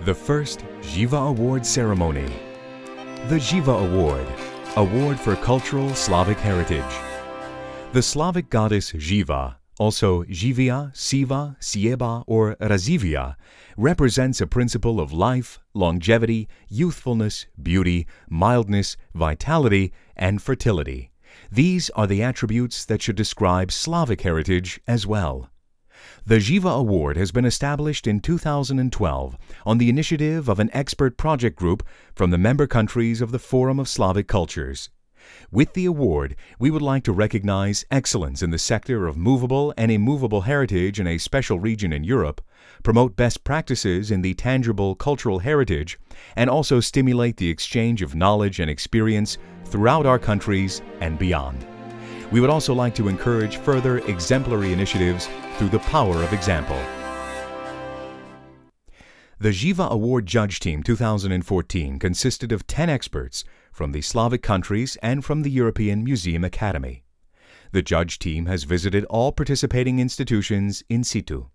The first Živa Award ceremony. The Živa Award, Award for Cultural Slavic Heritage. The Slavic goddess Živa, also Živia, Siva, Sieba, or Razivia, represents a principle of life, longevity, youthfulness, beauty, mildness, vitality, and fertility. These are the attributes that should describe Slavic heritage as well. The Živa Award has been established in 2012 on the initiative of an expert project group from the member countries of the Forum of Slavic Cultures. With the award, we would like to recognize excellence in the sector of movable and immovable heritage in a special region in Europe, promote best practices in the tangible cultural heritage, and also stimulate the exchange of knowledge and experience throughout our countries and beyond. We would also like to encourage further exemplary initiatives through the power of example. The Živa Award Judge Team 2014 consisted of 10 experts from the Slavic countries and from the European Museum Academy. The judge team has visited all participating institutions in situ.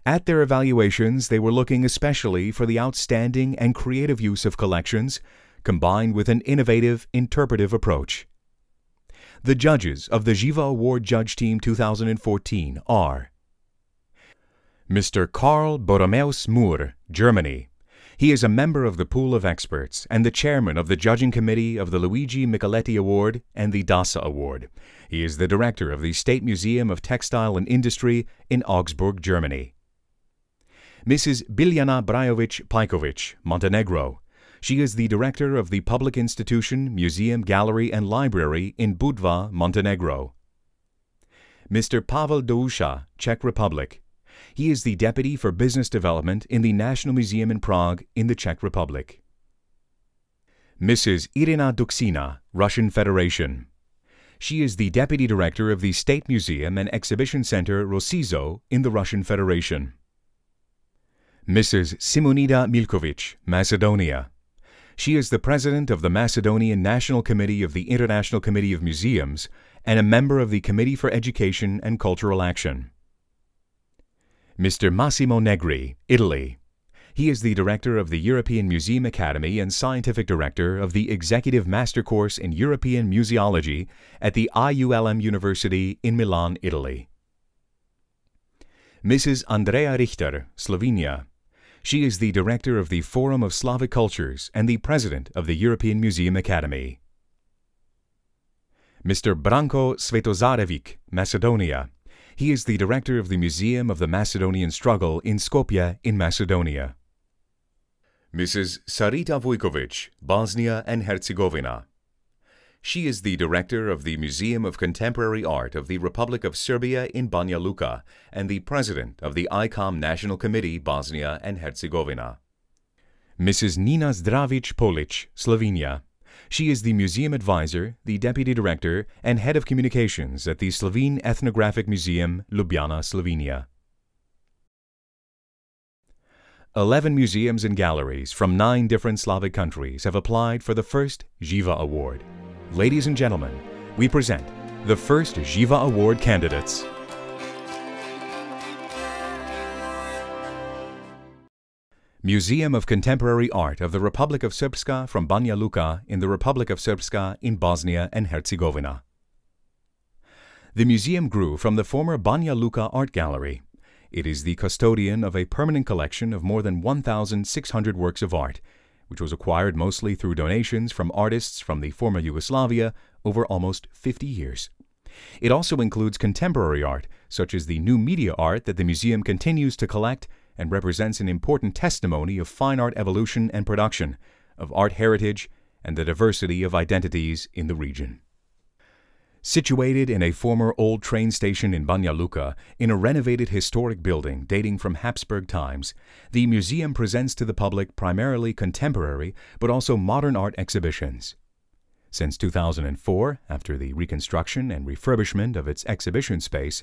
At their evaluations, they were looking especially for the outstanding and creative use of collections, combined with an innovative, interpretive approach. The judges of the Živa Award Judge Team 2014 are Mr. Karl Borromeus Moore, Germany. He is a member of the pool of experts and the chairman of the judging committee of the Luigi Micheletti Award and the Dasa Award. He is the director of the State Museum of Textile and Industry in Augsburg, Germany. Mrs. Biljana Brajovic-Pajkovic, Montenegro. She is the director of the Public Institution, Museum, Gallery and Library in Budva, Montenegro. Mr. Pavel Dousha, Czech Republic. He is the Deputy for Business Development in the National Museum in Prague in the Czech Republic. Mrs. Irina Duksina, Russian Federation. She is the Deputy Director of the State Museum and Exhibition Center Rosizo in the Russian Federation. Mrs. Simonida Milkovic, Macedonia. She is the President of the Macedonian National Committee of the International Committee of Museums and a member of the Committee for Education and Cultural Action. Mr. Massimo Negri, Italy. He is the Director of the European Museum Academy and Scientific Director of the Executive Master Course in European Museology at the IULM University in Milan, Italy. Mrs. Andrea Richter, Slovenia. She is the Director of the Forum of Slavic Cultures and the President of the European Museum Academy. Mr. Branko Svetozarevic, Macedonia. He is the Director of the Museum of the Macedonian Struggle in Skopje in Macedonia. Mrs. Sarita Vujkovic, Bosnia and Herzegovina. She is the Director of the Museum of Contemporary Art of the Republic of Serbia in Banja Luka and the President of the ICOM National Committee, Bosnia and Herzegovina. Mrs. Nina Zdravic Polic, Slovenia. She is the Museum Advisor, the Deputy Director, and Head of Communications at the Slovene Ethnographic Museum, Ljubljana, Slovenia. 11 museums and galleries from 9 different Slavic countries have applied for the first Živa Award. Ladies and gentlemen, we present the first Živa Award candidates. Museum of Contemporary Art of the Republic of Srpska from Banja Luka in the Republic of Srpska in Bosnia and Herzegovina. The museum grew from the former Banja Luka Art Gallery. It is the custodian of a permanent collection of more than 1,600 works of art, which was acquired mostly through donations from artists from the former Yugoslavia over almost 50 years. It also includes contemporary art, such as the new media art that the museum continues to collect and represents an important testimony of fine art evolution and production, of art heritage, and the diversity of identities in the region. Situated in a former old train station in Banja Luka, in a renovated historic building dating from Habsburg times, the museum presents to the public primarily contemporary but also modern art exhibitions. Since 2004, after the reconstruction and refurbishment of its exhibition space,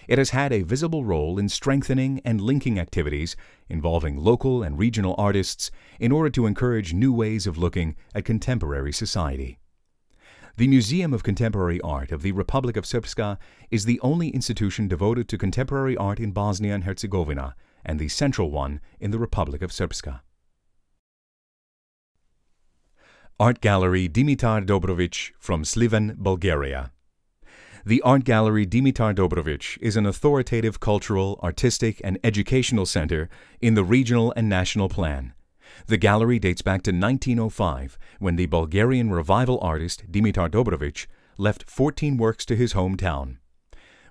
it has had a visible role in strengthening and linking activities involving local and regional artists in order to encourage new ways of looking at contemporary society. The Museum of Contemporary Art of the Republic of Srpska is the only institution devoted to contemporary art in Bosnia and Herzegovina and the central one in the Republic of Srpska. Art Gallery Dimitar Dobrović from Sliven, Bulgaria. The Art Gallery Dimitar Dobrović is an authoritative cultural, artistic, and educational center in the regional and national plan. The gallery dates back to 1905, when the Bulgarian revival artist Dimitar Dobrović left 14 works to his hometown.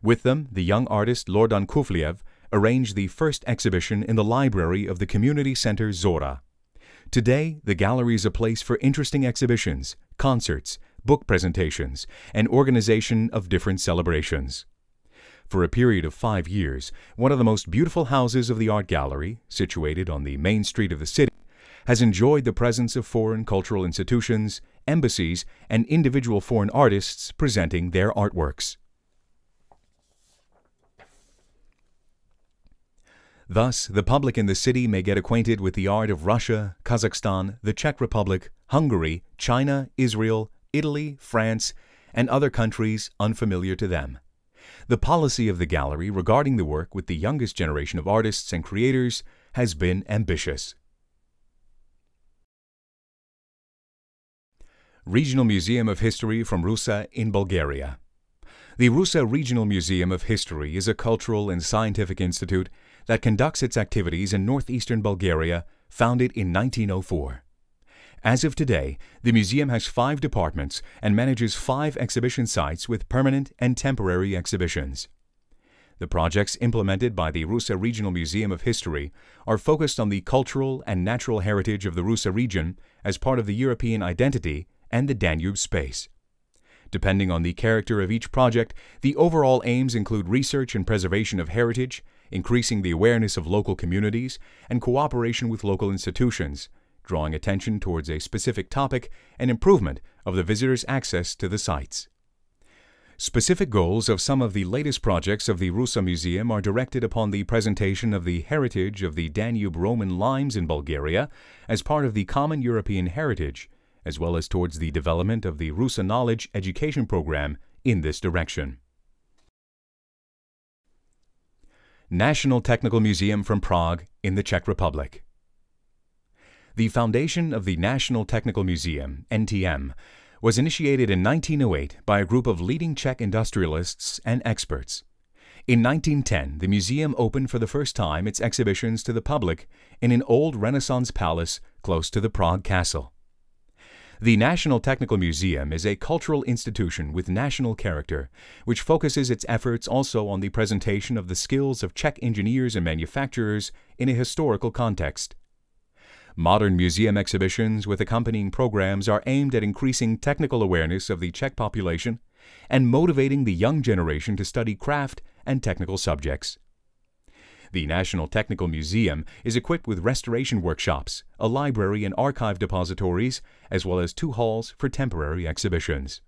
With them, the young artist Lordan Kufliev arranged the first exhibition in the library of the community center Zora. Today, the gallery is a place for interesting exhibitions, concerts, book presentations, and organization of different celebrations. For a period of 5 years, one of the most beautiful houses of the art gallery, situated on the main street of the city, has enjoyed the presence of foreign cultural institutions, embassies, and individual foreign artists presenting their artworks. Thus, the public in the city may get acquainted with the art of Russia, Kazakhstan, the Czech Republic, Hungary, China, Israel, Italy, France, and other countries unfamiliar to them. The policy of the gallery regarding the work with the youngest generation of artists and creators has been ambitious. Regional Museum of History from Rusa in Bulgaria. The Rusa Regional Museum of History is a cultural and scientific institute that conducts its activities in northeastern Bulgaria, founded in 1904. As of today, the museum has 5 departments and manages 5 exhibition sites with permanent and temporary exhibitions. The projects implemented by the Rusa Regional Museum of History are focused on the cultural and natural heritage of the Rusa region as part of the European identity and the Danube space. Depending on the character of each project, the overall aims include research and preservation of heritage, increasing the awareness of local communities, and cooperation with local institutions, drawing attention towards a specific topic and improvement of the visitor's access to the sites. Specific goals of some of the latest projects of the Rusa Museum are directed upon the presentation of the heritage of the Danube Roman limes in Bulgaria as part of the common European heritage, as well as towards the development of the Rusa Knowledge Education Program in this direction. National Technical Museum from Prague in the Czech Republic. The foundation of the National Technical Museum, NTM, was initiated in 1908 by a group of leading Czech industrialists and experts. In 1910, the museum opened for the first time its exhibitions to the public in an old Renaissance palace close to the Prague Castle. The National Technical Museum is a cultural institution with national character, which focuses its efforts also on the presentation of the skills of Czech engineers and manufacturers in a historical context. Modern museum exhibitions with accompanying programs are aimed at increasing technical awareness of the Czech population and motivating the young generation to study craft and technical subjects. The National Technical Museum is equipped with restoration workshops, a library and archive depositories, as well as 2 halls for temporary exhibitions.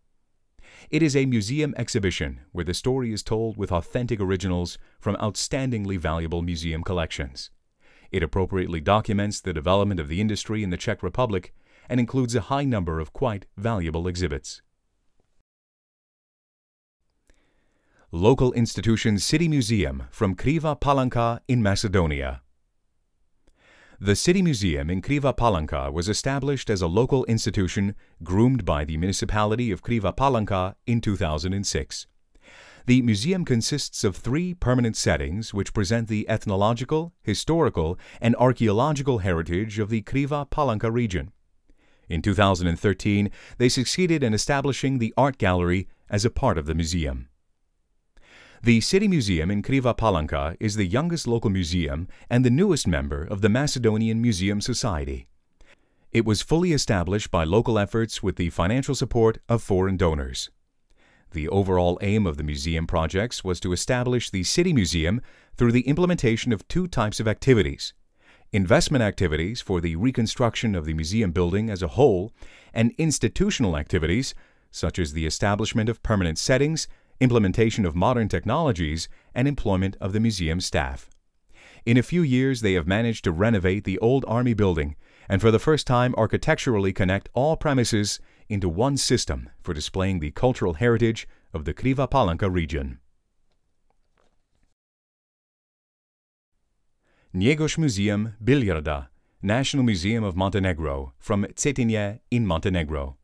It is a museum exhibition where the story is told with authentic originals from outstandingly valuable museum collections. It appropriately documents the development of the industry in the Czech Republic and includes a high number of quite valuable exhibits. Local institution City Museum from Kriva Palanka in Macedonia. The City Museum in Kriva Palanka was established as a local institution groomed by the municipality of Kriva Palanka in 2006. The museum consists of 3 permanent settings which present the ethnological, historical, and archaeological heritage of the Kriva Palanka region. In 2013, they succeeded in establishing the art gallery as a part of the museum. The City Museum in Kriva Palanka is the youngest local museum and the newest member of the Macedonian Museum Society. It was fully established by local efforts with the financial support of foreign donors. The overall aim of the museum projects was to establish the City Museum through the implementation of 2 types of activities: investment activities for the reconstruction of the museum building as a whole, and institutional activities such as the establishment of permanent settings, implementation of modern technologies, and employment of the museum staff. In a few years, they have managed to renovate the old army building and for the first time architecturally connect all premises into one system for displaying the cultural heritage of the Kriva Palanka region. Njegoš Museum, Yarda, National Museum of Montenegro, from Cetinje in Montenegro.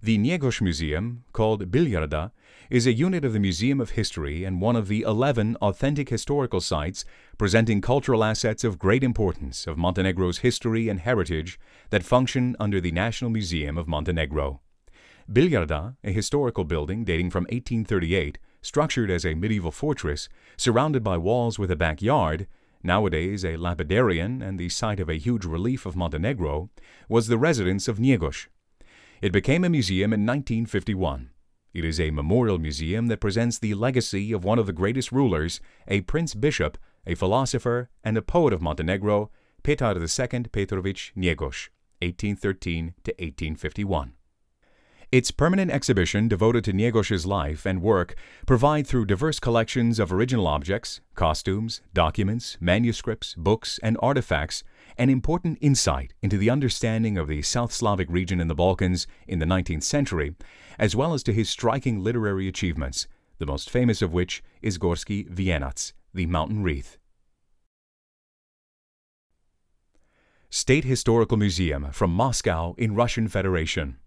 The Njegoš Museum, called Yarda, is a unit of the Museum of History and one of the 11 authentic historical sites presenting cultural assets of great importance of Montenegro's history and heritage that function under the National Museum of Montenegro. Yarda, a historical building dating from 1838, structured as a medieval fortress, surrounded by walls with a backyard, nowadays a lapidarian and the site of a huge relief of Montenegro, was the residence of Njegoš. It became a museum in 1951. It is a memorial museum that presents the legacy of one of the greatest rulers, a prince-bishop, a philosopher, and a poet of Montenegro, Petar II Petrović Njegoš, 1813 to 1851. Its permanent exhibition devoted to Njegoš's life and work provide through diverse collections of original objects, costumes, documents, manuscripts, books, and artifacts an important insight into the understanding of the South Slavic region in the Balkans in the 19th century, as well as to his striking literary achievements, the most famous of which is Gorski Vijenac, the mountain wreath. State Historical Museum from Moscow in Russian Federation.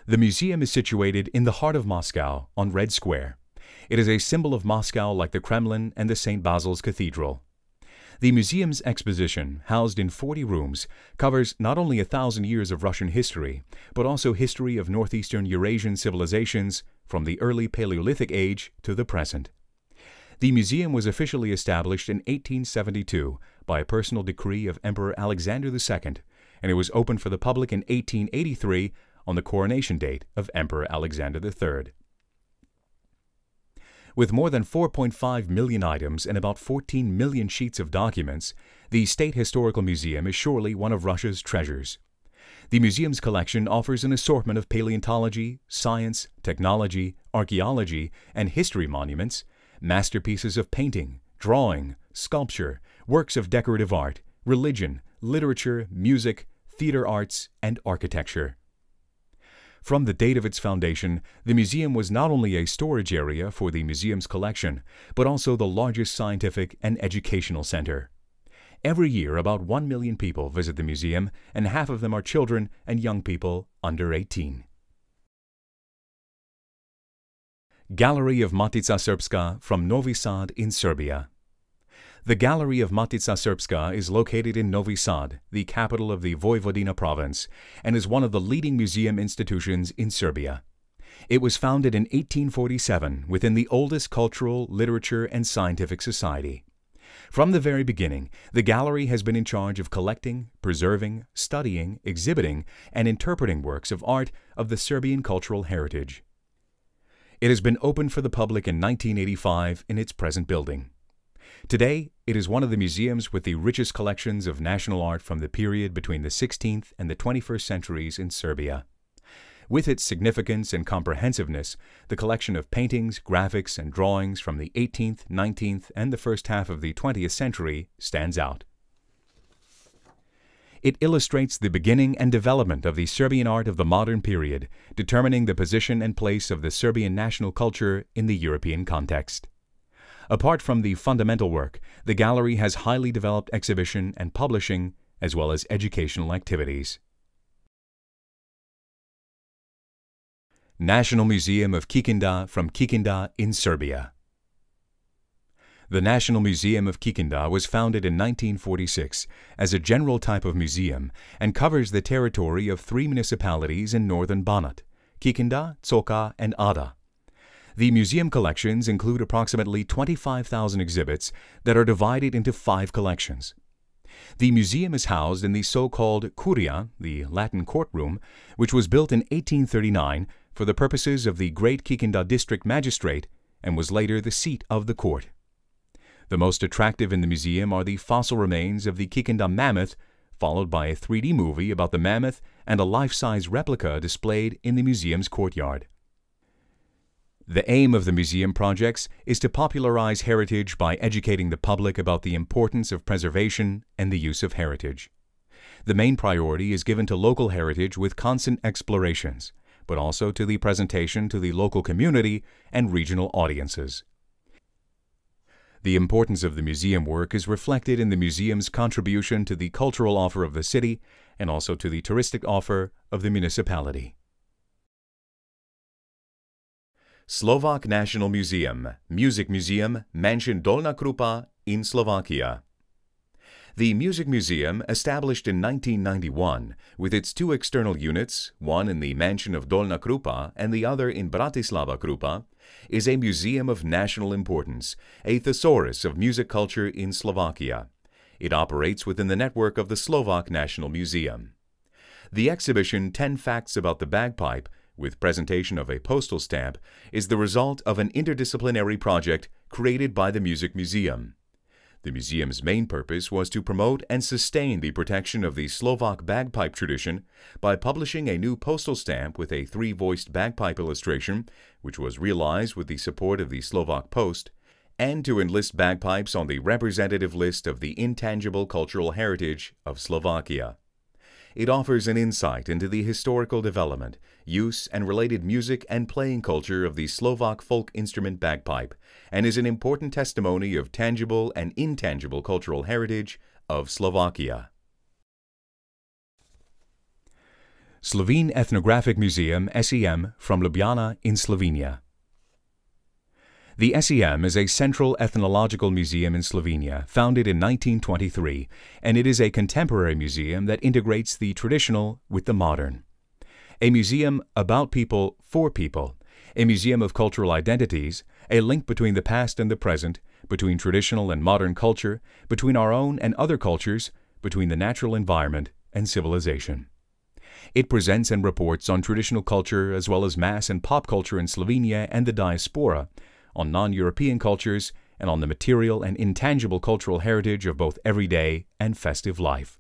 The museum is situated in the heart of Moscow on Red Square. It is a symbol of Moscow like the Kremlin and the St. Basil's Cathedral. The museum's exposition, housed in 40 rooms, covers not only 1,000 years of Russian history, but also history of northeastern Eurasian civilizations from the early Paleolithic age to the present. The museum was officially established in 1872 by a personal decree of Emperor Alexander II, and it was opened for the public in 1883 on the coronation date of Emperor Alexander III. With more than 4.5 million items and about 14 million sheets of documents, the State Historical Museum is surely one of Russia's treasures. The museum's collection offers an assortment of paleontology, science, technology, archaeology, and history monuments, masterpieces of painting, drawing, sculpture, works of decorative art, religion, literature, music, theater arts, and architecture. From the date of its foundation, the museum was not only a storage area for the museum's collection, but also the largest scientific and educational center. Every year, about 1 million people visit the museum, and half of them are children and young people under 18. Gallery of Matica Srpska from Novi Sad in Serbia. The Gallery of Matica Srpska is located in Novi Sad, the capital of the Vojvodina province, and is one of the leading museum institutions in Serbia. It was founded in 1847 within the oldest cultural, literature, and scientific society. From the very beginning, the gallery has been in charge of collecting, preserving, studying, exhibiting, and interpreting works of art of the Serbian cultural heritage. It has been opened for the public in 1985 in its present building. Today, it is one of the museums with the richest collections of national art from the period between the 16th and the 21st centuries in Serbia. With its significance and comprehensiveness, the collection of paintings, graphics, and drawings from the 18th, 19th, and the first half of the 20th century stands out. It illustrates the beginning and development of the Serbian art of the modern period, determining the position and place of the Serbian national culture in the European context. Apart from the fundamental work, the gallery has highly developed exhibition and publishing, as well as educational activities. National Museum of Kikinda from Kikinda in Serbia. The National Museum of Kikinda was founded in 1946 as a general type of museum and covers the territory of 3 municipalities in northern Banat, Kikinda, Coka, and Ada. The museum collections include approximately 25,000 exhibits that are divided into 5 collections. The museum is housed in the so-called Curia, the Latin courtroom, which was built in 1839 for the purposes of the Great Kikinda District Magistrate and was later the seat of the court. The most attractive in the museum are the fossil remains of the Kikinda mammoth, followed by a 3D movie about the mammoth and a life-size replica displayed in the museum's courtyard. The aim of the museum projects is to popularize heritage by educating the public about the importance of preservation and the use of heritage. The main priority is given to local heritage with constant explorations, but also to the presentation to the local community and regional audiences. The importance of the museum work is reflected in the museum's contribution to the cultural offer of the city and also to the touristic offer of the municipality. Slovak National Museum, Music Museum, Mansion Dolna Krupa in Slovakia. The Music Museum, established in 1991, with its two external units, one in the Mansion of Dolna Krupa and the other in Bratislava Krupa, is a museum of national importance, a thesaurus of music culture in Slovakia. It operates within the network of the Slovak National Museum. The exhibition 10 Facts About the Bagpipe, with presentation of a postal stamp, is the result of an interdisciplinary project created by the Music Museum. The museum's main purpose was to promote and sustain the protection of the Slovak bagpipe tradition by publishing a new postal stamp with a three-voiced bagpipe illustration, which was realized with the support of the Slovak Post, and to enlist bagpipes on the representative list of the intangible cultural heritage of Slovakia. It offers an insight into the historical development, use, and related music and playing culture of the Slovak folk instrument bagpipe, and is an important testimony of tangible and intangible cultural heritage of Slovakia. Slovene Ethnographic Museum, SEM, from Ljubljana in Slovenia. The SEM is a central ethnological museum in Slovenia, founded in 1923, and it is a contemporary museum that integrates the traditional with the modern. A museum about people for people, a museum of cultural identities, a link between the past and the present, between traditional and modern culture, between our own and other cultures, between the natural environment and civilization. It presents and reports on traditional culture as well as mass and pop culture in Slovenia and the diaspora, on non-European cultures, and on the material and intangible cultural heritage of both everyday and festive life.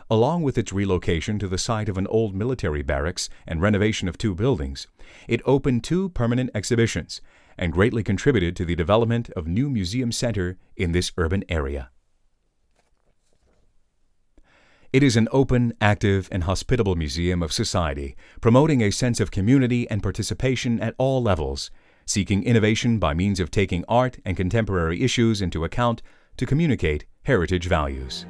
Along with its relocation to the site of an old military barracks and renovation of 2 buildings, it opened 2 permanent exhibitions and greatly contributed to the development of new museum center in this urban area. It is an open, active, and hospitable museum of society, promoting a sense of community and participation at all levels, seeking innovation by means of taking art and contemporary issues into account to communicate heritage values.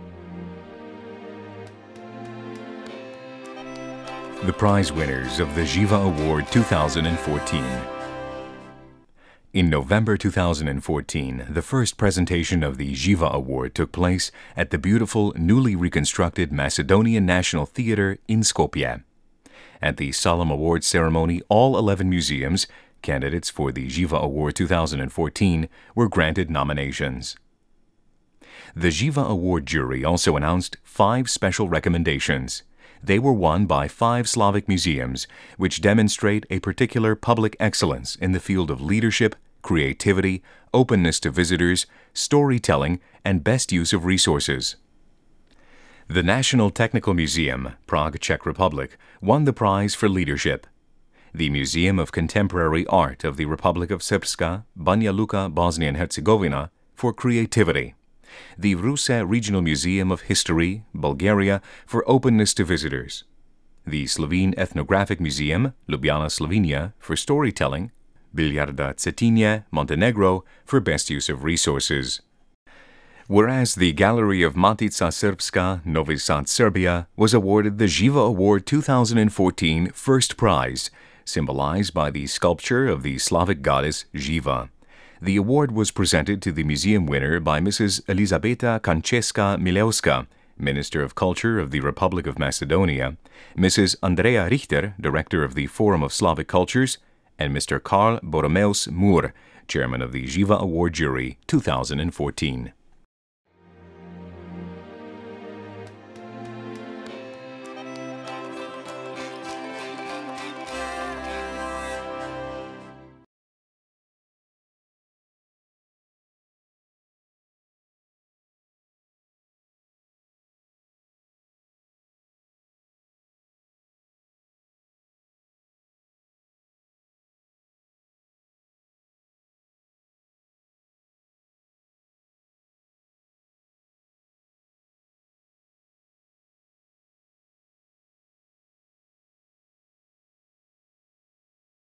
The prize winners of the Živa Award 2014. In November 2014, the first presentation of the Živa Award took place at the beautiful, newly reconstructed Macedonian National Theatre in Skopje. At the solemn award ceremony, all 11 museums, candidates for the Živa Award 2014, were granted nominations. The Živa Award jury also announced 5 special recommendations. They were won by 5 Slavic museums, which demonstrate a particular public excellence in the field of leadership, creativity, openness to visitors, storytelling, and best use of resources. The National Technical Museum, Prague, Czech Republic, won the prize for leadership. The Museum of Contemporary Art of the Republic of Srpska, Banja Luka, Bosnia and Herzegovina, for creativity. The Ruse Regional Museum of History, Bulgaria, for openness to visitors. The Slovene Ethnographic Museum, Ljubljana, Slovenia, for storytelling. Yarda, Cetinje, Montenegro, for best use of resources. Whereas the Gallery of Matica Srpska, Novi Sad, Serbia, was awarded the Živa Award 2014 First Prize, symbolized by the sculpture of the Slavic goddess Živa. The award was presented to the museum winner by Mrs. Elizabeta Kančeska Milewska, Minister of Culture of the Republic of Macedonia, Mrs. Andrea Richter, Director of the Forum of Slavic Cultures, and Mr. Karl Boromeus Mur, Chairman of the Živa Award Jury 2014.